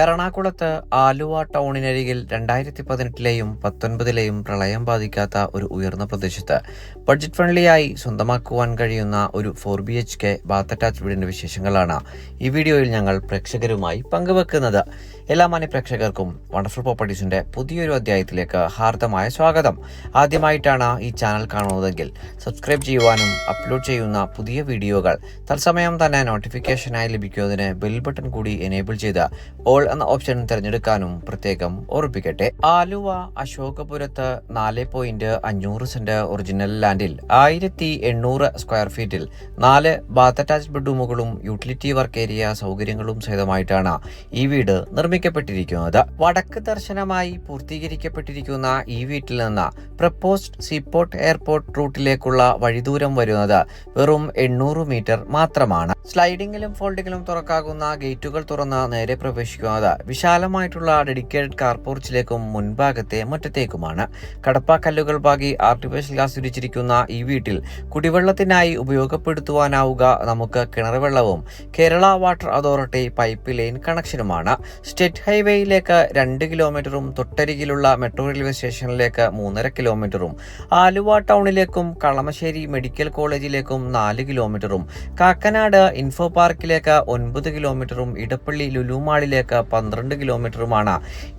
എറണാകുളത്ത് ആലുവ ടൗണിനരികിൽ 2018-ലെയും 2019-ലെയും പ്രളയം ബാധിക്കാത്ത ഒരു ഉയർന്ന പ്രദേശത്ത് ബഡ്ജറ്റ് ഫ്രണ്ട്ലിയായി സ്വന്തമാക്കുവാൻ കഴിയുന്ന ഒരു 4BHK ബാത്ത് അറ്റാച്ച്ഡ് വീടിന്റെ വിശേഷങ്ങളാണ് ഈ വീഡിയോയിൽ ഞങ്ങൾ പ്രേക്ഷകരുമായി പങ്കുവെക്കുന്നത്. എല്ലാ മാന്യ പ്രേക്ഷകർക്കും വണ്ടർഫുൾ പ്രോപ്പർട്ടീസിന്റെ പുതിയൊരു അധ്യായത്തിലേക്ക് ഹാർദമായ സ്വാഗതം. ആദ്യമായിട്ടാണ് ഈ ചാനൽ കാണുന്നതെങ്കിൽ സബ്സ്ക്രൈബ് ചെയ്യുവാനും അപ്ലോഡ് ചെയ്യുന്ന പുതിയ വീഡിയോകൾ തത്സമയം തന്നെ നോട്ടിഫിക്കേഷനായി ലഭിക്കുന്നതിന് ബെൽ ബട്ടൺ കൂടി എനേബിൾ ചെയ്ത് ഓൾ എന്ന ഓപ്ഷൻ തിരഞ്ഞെടുക്കാനും പ്രത്യേകം ഓർമ്മിപ്പിക്കട്ടെ. ആലുവ അശോകപുരത്ത് 4.5 സെന്റ് ഒറിജിനൽ ലാൻഡിൽ 1800 സ്ക്വയർ ഫീറ്റിൽ 4 ബാത്ത് അറ്റാച്ച്ഡ് ബെഡ്റൂമുകളും യൂട്ടിലിറ്റി വർക്ക് ഏരിയ സൗകര്യങ്ങളും സഹിതമായിട്ടാണ് ഈ വീട് നിർമ്മിക്കപ്പെട്ടിരിക്കുന്നത്. വടക്ക് ദർശനമായി പൂർത്തീകരിക്കപ്പെട്ടിരിക്കുന്ന ഈ വീട്ടിൽ നിന്ന് പ്രപ്പോസ്ഡ് സീപോർട്ട് എയർപോർട്ട് റൂട്ടിലേക്കുള്ള വഴിദൂരം വരുന്നത് വെറും 800 മീറ്റർ മാത്രമാണ്. സ്ലൈഡിങ്ങിലും ഫോൾഡിങ്ങിലും തുറക്കാകുന്ന ഗേറ്റുകൾ തുറന്ന് നേരെ പ്രവേശിക്കുന്നത് വിശാലമായിട്ടുള്ള ഡെഡിക്കേറ്റഡ് കാർ പോർച്ചിലേക്കും മുൻഭാഗത്തെ മുറ്റത്തേക്കുമാണ്. കടപ്പാക്കല്ലുകൾ പാകി ആർട്ടിഫിഷ്യൽ ഗ്ലാസ് വിരിച്ചിരിക്കുന്ന ഈ വീട്ടിൽ കുടിവെള്ളത്തിനായി ഉപയോഗപ്പെടുത്തുവാനാവുക നമുക്ക് കിണർ വെള്ളവും Kerala water authority pipe line കണക്ഷനുമാണ്. സ്റ്റേറ്റ് ഹൈവേയിലേക്ക് 2 കിലോമീറ്ററും തൊട്ടരികിലുള്ള മെട്രോ റെയിൽവേ സ്റ്റേഷനിലേക്ക് 3.5 കിലോമീറ്ററും ആലുവ ടൗണിലേക്കും കളമശ്ശേരി മെഡിക്കൽ കോളേജിലേക്കും 4 കിലോമീറ്ററും കാക്കനാട് ഇൻഫോ പാർക്കിലേക്ക് 9 കിലോമീറ്ററും ഇടപ്പള്ളി ലുലുമാളിലേക്ക് 12 കിലോമീറ്ററുമാണ്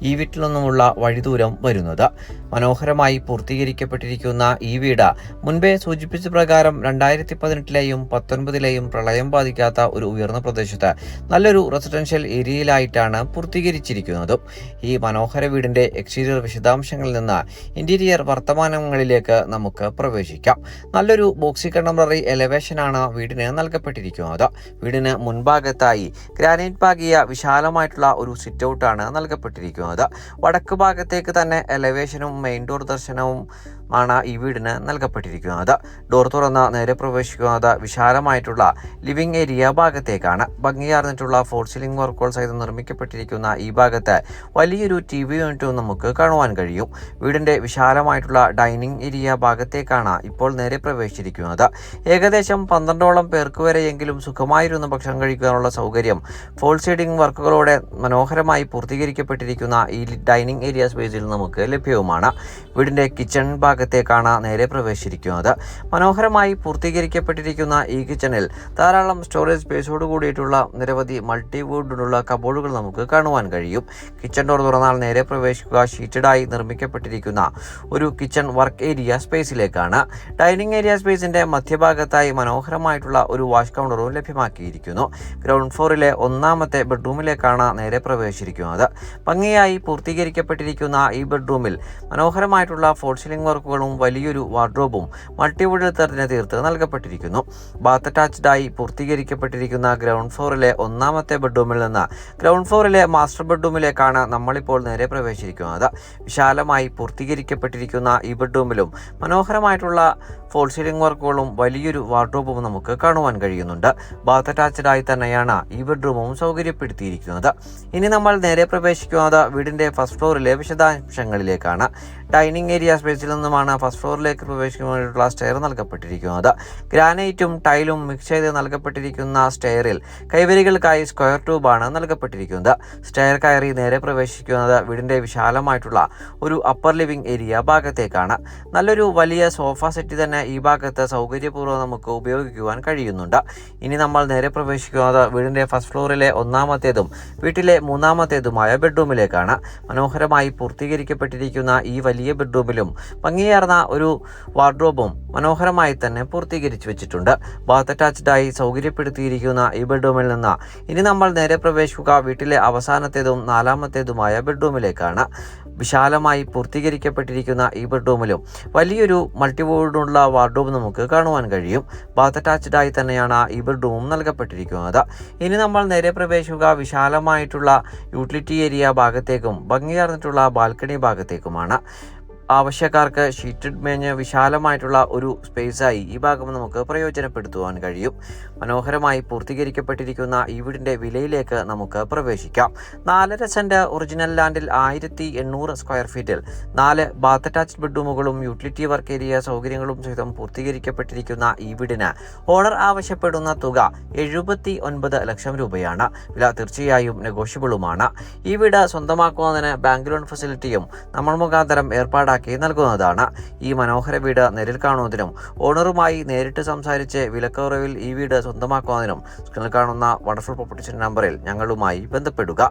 ഈ വീട്ടിൽ നിന്നുമുള്ള വഴിദൂരം വരുന്നത്. മനോഹരമായി പൂർത്തീകരിക്കപ്പെട്ടിരിക്കുന്ന ഈ വീട് മുൻപേ സൂചിപ്പിച്ച പ്രകാരം 2018-ലെയും 2019-ലെയും പ്രളയം ബാധിക്കാത്ത ഒരു ഉയർന്ന പ്രദേശത്ത് നല്ലൊരു റെസിഡൻഷ്യൽ ഏരിയയിലായിട്ടാണ് പൂർത്തീകരിച്ചിരിക്കുന്നത്. ഈ മനോഹര വീടിന്റെ എക്സ്റ്റീരിയർ വിശദാംശങ്ങളിൽ നിന്ന് ഇന്റീരിയർ വർത്തമാനങ്ങളിലേക്ക് നമുക്ക് പ്രവേശിക്കാം. നല്ലൊരു ബോക്സി കണ്ടംപററി എലവേഷനാണ് വീടിന് നൽകപ്പെട്ടിരിക്കുന്നത്. വീടിന് മുൻഭാഗത്തായി ഗ്രാനൈറ്റ് പാകിയ വിശാലമായിട്ടുള്ള ഒരു സിറ്റ് ഔട്ടാണ് നൽകപ്പെട്ടിരിക്കുന്നത്. വടക്ക് ഭാഗത്തേക്ക് തന്നെ എലവേഷനും മെയിൻ ഡോർ ദർശനവും ആണ് ഈ വീടിന് നൽകപ്പെട്ടിരിക്കുന്നത്. ഡോർ തുറന്ന് നേരെ പ്രവേശിക്കുന്നത് വിശാലമായിട്ടുള്ള ലിവിംഗ് ഏരിയ ഭാഗത്തേക്കാണ്. ഭംഗിയാർന്നിട്ടുള്ള ഫോൾ സീലിംഗ് വർക്കുകൾ സഹിതം നിർമ്മിക്കപ്പെട്ടിരിക്കുന്ന ഈ ഭാഗത്ത് വലിയൊരു TV യൂണിറ്റും നമുക്ക് കാണുവാൻ കഴിയും. വീടിന്റെ വിശാലമായിട്ടുള്ള ഡൈനിങ് ഏരിയ ഭാഗത്തേക്കാണ് ഇപ്പോൾ നേരെ പ്രവേശിച്ചിരിക്കുന്നത്. ഏകദേശം 12ഓളം പേർക്ക് വരെയെങ്കിലും സുഖമായിരുന്ന ഭക്ഷണം കഴിക്കാനുള്ള സൗകര്യം ഫോൾ സീലിംഗ് വർക്കുകളോടെ മനോഹരമായി പൂർത്തീകരിക്കപ്പെട്ടിരിക്കുന്ന ഈ ഡൈനിങ് ഏരിയ സ്പേസിൽ നമുക്ക് ലഭ്യവുമാണ്. വീടിന്റെ കിച്ചൺ ഭാഗത്തേക്കാണ് നേരെ പ്രവേശിച്ചിരിക്കുന്നത്. മനോഹരമായി പൂർത്തീകരിക്കപ്പെട്ടിരിക്കുന്ന ഈ കിച്ചണിൽ ധാരാളം സ്റ്റോറേജ് സ്പേസോട് കൂടിയിട്ടുള്ള നിരവധി മൾട്ടിവുഡുള്ള കബോർഡുകൾ നമുക്ക് കാണുവാൻ കഴിയും. കിച്ചൺ ഡോർ തുറന്നാൽ നേരെ പ്രവേശിക്കുക ഷീറ്റഡായി നിർമ്മിക്കപ്പെട്ടിരിക്കുന്ന ഒരു കിച്ചൺ വർക്ക് ഏരിയ സ്പേസിലേക്കാണ്. ഡൈനിങ് ഏരിയ സ്പേസിന്റെ മധ്യഭാഗത്തായി മനോഹരമായിട്ടുള്ള ഒരു വാഷ് കൗണ്ടറും ലഭ്യമാക്കിയിരിക്കുന്നു. ഗ്രൗണ്ട് ഫ്ലോറിലെ 1ാമത്തെ ബെഡ്റൂമിലേക്കാണ് നേരെ പ്രവേശിച്ചിരിക്കുന്നത്. ഭംഗിയായി പൂർത്തീകരിക്കപ്പെട്ടിരിക്കുന്ന ഈ ബെഡ്റൂമിൽ മനോഹരമായിട്ടുള്ള ഫോൾ സീലിംഗ് വർക്കുകളും വലിയൊരു വാർഡ്രോബും മൾട്ടിവുഡിൽ തീർത്ത് നൽകപ്പെട്ടിരിക്കുന്നു. ബാത്ത് അറ്റാച്ച്ഡ് ആയി പൂർത്തീകരിക്കപ്പെട്ടിരിക്കുന്ന ഗ്രൗണ്ട് ഫ്ലോറിലെ 1ാമത്തെ ബെഡ്റൂമിൽ നിന്ന് ഗ്രൗണ്ട് ഫ്ലോറിലെ മാസ്റ്റർ ബെഡ്റൂമിലേക്കാണ് നമ്മളിപ്പോൾ നേരെ പ്രവേശിച്ചിരിക്കുന്നത്. വിശാലമായി പൂർത്തീകരിക്കപ്പെട്ടിരിക്കുന്ന ഈ ബെഡ്റൂമിലും മനോഹരമായിട്ടുള്ള ഫോൾ സീലിംഗ് വർക്കുകളും വലിയൊരു വാർഡ്രോബും നമുക്ക് കാണുവാൻ കഴിയുന്നുണ്ട്. ബാത്ത് അറ്റാച്ച്ഡ് ആയി തന്നെയാണ് ഈ ബെഡ്റൂമും സൗകര്യപ്പെടുത്തിയിരിക്കുന്നത്. ഇനി നമ്മൾ നേരെ പ്രവേശിക്കുന്നത് വീടിന്റെ ഫസ്റ്റ് ഫ്ലോറിലെ വിശദാംശങ്ങളിലേക്കാണ്. ഡൈനിങ് ഏരിയ സ്പേസിൽ നിന്നുമാണ് ഫസ്റ്റ് ഫ്ലോറിലേക്ക് പ്രവേശിക്കുന്നതിനുള്ള സ്റ്റെയർ നൽകപ്പെട്ടിരിക്കുന്നത്. ഗ്രാനൈറ്റും ടൈലും മിക്സ് ചെയ്ത് നൽകപ്പെട്ടിരിക്കുന്ന സ്റ്റെയറിൽ കൈവരികൾക്കായി സ്ക്വയർ ട്യൂബാണ് നൽകപ്പെട്ടിരിക്കുന്നത്. സ്റ്റെയർ കയറി നേരെ പ്രവേശിക്കുന്നത് വീടിന്റെ വിശാലമായിട്ടുള്ള ഒരു അപ്പർ ലിവിംഗ് ഏരിയ ഭാഗത്തേക്കാണ്. നല്ലൊരു വലിയ സോഫ സെറ്റ് തന്നെ ഈ ഭാഗത്ത് സൗകര്യപൂർവ്വം നമുക്ക് ഉപയോഗിക്കുവാൻ കഴിയുന്നുണ്ട്. ഇനി നമ്മൾ നേരെ പ്രവേശിക്കുന്നത് വീടിന്റെ ഫസ്റ്റ് ഫ്ലോറിലെ 1ാമത്തേതും വീട്ടിലെ 3ാമത്തേതുമായ ബെഡ്റൂമിലേക്കാണ്. മനോഹരമായി പൂർത്തീകരിക്കപ്പെട്ടിരിക്കുന്ന ഈ വലിയ ബെഡ്റൂമിലും ഭംഗിയാർന്ന ഒരു വാർഡ്രോബും മനോഹരമായി തന്നെ പൂർത്തീകരിച്ചു വെച്ചിട്ടുണ്ട്. ബാത്ത് അറ്റാച്ച്ഡ് ആയി സൗകര്യപ്പെടുത്തിയിരിക്കുന്ന ഈ ബെഡ്റൂമിൽ നിന്ന് ഇനി നമ്മൾ നേരെ പ്രവേശിക്കുക വീട്ടിലെ അവസാനത്തേതും 4ാമത്തേതുമായ ബെഡ്റൂമിലേക്കാണ്. വിശാലമായി പൂർത്തീകരിക്കപ്പെട്ടിരിക്കുന്ന ഈ ബെഡ്റൂമിലും വലിയൊരു മൾട്ടിവുഡുള്ള വാർഡ്രോബ് നമുക്ക് കാണുവാൻ കഴിയും. ബാത്ത് അറ്റാച്ച്ഡ് ആയി തന്നെയാണ് ഈ ബെഡ്റൂമും നൽകപ്പെട്ടിരിക്കുന്നത്. ഇനി നമ്മൾ നേരെ പ്രവേശിക്കുക വിശാലമായിട്ടുള്ള യൂട്ടിലിറ്റി ഏരിയ ഭാഗത്തേക്കും ഭംഗിയാർന്നിട്ടുള്ള ബാൽക്കണി ഭാഗത്തേക്കുമാണ്. ആവശ്യക്കാർക്ക് ഷീറ്റഡ് മേഞ്ഞ് വിശാലമായിട്ടുള്ള ഒരു സ്പേസായി ഈ ഭാഗം നമുക്ക് പ്രയോജനപ്പെടുത്തുവാൻ കഴിയും. മനോഹരമായി പൂർത്തീകരിക്കപ്പെട്ടിരിക്കുന്ന ഈ വീടിൻ്റെ വിലയിലേക്ക് നമുക്ക് പ്രവേശിക്കാം. 4.5 സെന്റ് ഒറിജിനൽ ലാൻഡിൽ 1800 സ്ക്വയർ ഫീറ്റിൽ 4 ബാത്ത് അറ്റാച്ച്ഡ് ബെഡ്റൂമുകളും യൂട്ടിലിറ്റി വർക്ക് ഏരിയ സൗകര്യങ്ങളും സഹിതം പൂർത്തീകരിക്കപ്പെട്ടിരിക്കുന്ന ഈ വീടിന് ഓണർ ആവശ്യപ്പെടുന്ന തുക 79 ലക്ഷം രൂപയാണ്. വില തീർച്ചയായും നെഗോഷ്യബിളുമാണ്. ഈ വീട് സ്വന്തമാക്കുന്നതിന് ബാങ്ക് ലോൺ ഫെസിലിറ്റിയും നമ്മൾ മുഖാന്തരം ഏർപ്പാടാക്കി നൽകുന്നതാണ്. ഈ മനോഹര വീട് നേരിൽ കാണുന്നതിനും ഓണറുമായി നേരിട്ട് സംസാരിച്ച് വിലക്കുറവിൽ ഈ വീട് സ്വന്തമാക്കുന്നതിനും സ്ക്രീനിൽ കാണുന്ന വണ്ടർഫുൾ പ്രോപ്പർട്ടീസിന്റെ നമ്പറിൽ ഞങ്ങളുമായി ബന്ധപ്പെടുക.